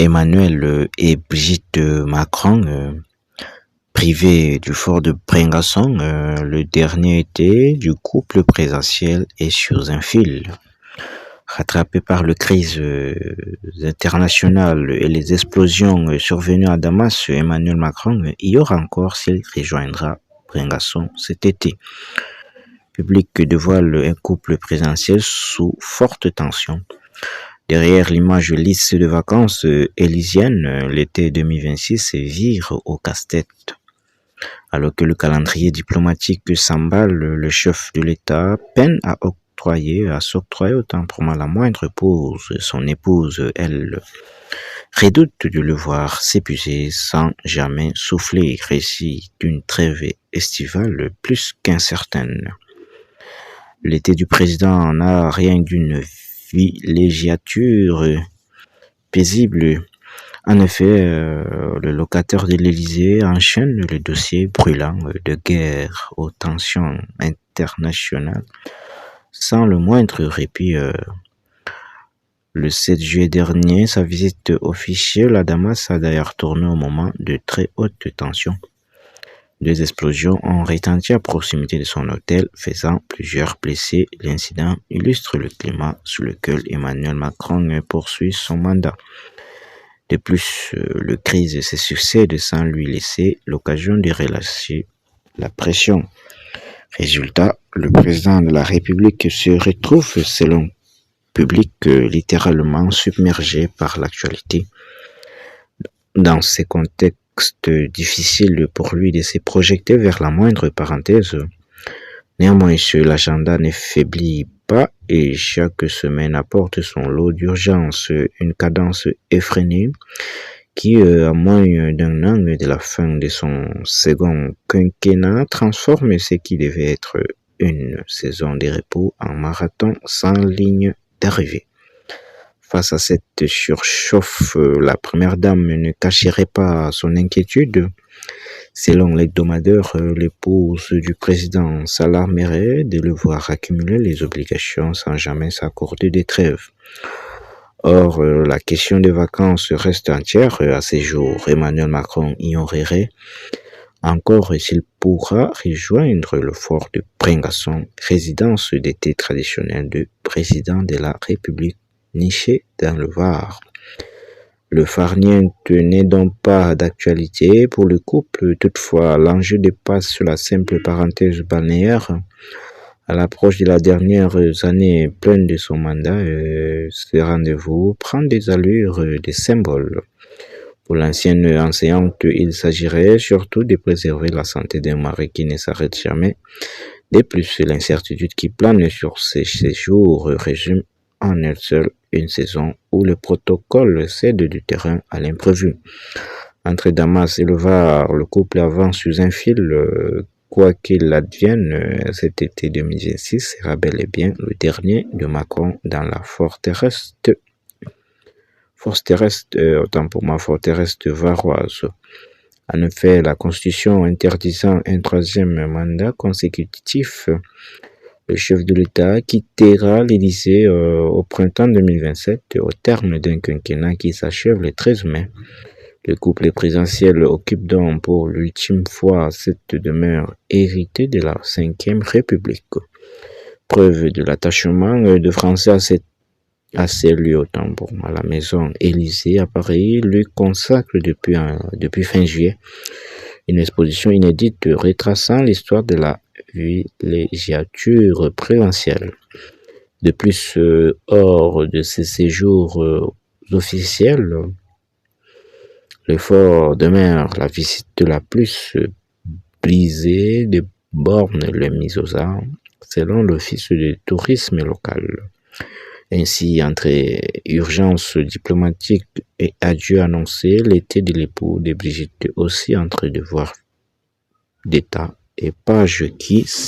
Emmanuel et Brigitte Macron, privés du fort de Bringasson, le dernier été du couple présidentiel est sur un fil. Rattrapé par les crises internationales et les explosions survenues à Damas, Emmanuel Macron ignore encore s'il rejoindra Bringasson cet été. Public dévoile un couple présidentiel sous forte tension. Derrière l'image lisse de vacances élysiennes, l'été 2026 vire au casse-tête. Alors que le calendrier diplomatique s'emballe, le chef de l'État peine à s'octroyer autant pour moi la moindre pause. Son épouse, elle, redoute de le voir s'épuiser sans jamais souffler, récit d'une trêve estivale plus qu'incertaine. L'été du président n'a rien d'une villégiature paisible. En effet, le locataire de l'Élysée enchaîne le dossier brûlant de guerre aux tensions internationales sans le moindre répit. Le 7 juillet dernier, sa visite officielle à Damas a d'ailleurs tourné au moment de très haute tension. 2 explosions ont retenti à proximité de son hôtel, faisant plusieurs blessés. L'incident illustre le climat sous lequel Emmanuel Macron poursuit son mandat. De plus, le crise se succède sans lui laisser l'occasion de relâcher la pression. Résultat, le président de la République se retrouve, selon Public, littéralement submergé par l'actualité. Dans ces contextes difficiles pour lui de se projeter vers la moindre parenthèse, néanmoins, l'agenda ne faiblit pas et chaque semaine apporte son lot d'urgence, une cadence effrénée qui, à moins d'un an de la fin de son second quinquennat, transforme ce qui devait être une saison de repos en marathon sans ligne d'arrivée. Face à cette surchauffe, la première dame ne cacherait pas son inquiétude. Selon l'hebdomadaire, l'épouse du président s'alarmerait de le voir accumuler les obligations sans jamais s'accorder de trêve. Or, la question des vacances reste entière à ces jours. Emmanuel Macron ignorerait encore s'il pourra rejoindre le fort de Bringasson, résidence d'été traditionnelle du président de la République, niché dans le Var. Le farniente n'est donc pas d'actualité pour le couple, toutefois l'enjeu dépasse la simple parenthèse balnéaire. À l'approche de la dernière année pleine de son mandat, ce rendez-vous prend des allures de symbole. Pour l'ancienne enseignante, il s'agirait surtout de préserver la santé d'un mari qui ne s'arrête jamais. De plus, l'incertitude qui plane sur ces séjours résume en elle seule une saison où le protocole cède du terrain à l'imprévu. Entre Damas et le Var, le couple avance sous un fil. Quoi qu'il advienne, cet été 2026 sera bel et bien le dernier de Macron dans la forteresse varoise. En effet, la Constitution interdisant un 3e mandat consécutif, le chef de l'État quittera l'Élysée au printemps 2027 au terme d'un quinquennat qui s'achève le 13 mai. Le couple présidentiel occupe donc pour l'ultime fois cette demeure héritée de la Ve République. Preuve de l'attachement de Français à ces lieux, autant pour moi. La maison Élysée à Paris lui consacre depuis fin juillet une exposition inédite retraçant l'histoire de la villégiature présidentielle. De plus, hors de ces séjours officiels, le fort demeure la visite la plus brisée des bornes les mises aux armes, selon l'Office de tourisme local. Ainsi, entre urgence diplomatique et adieu annoncé, l'été de l'époux de Brigitte aussi entre devoirs d'État et page qui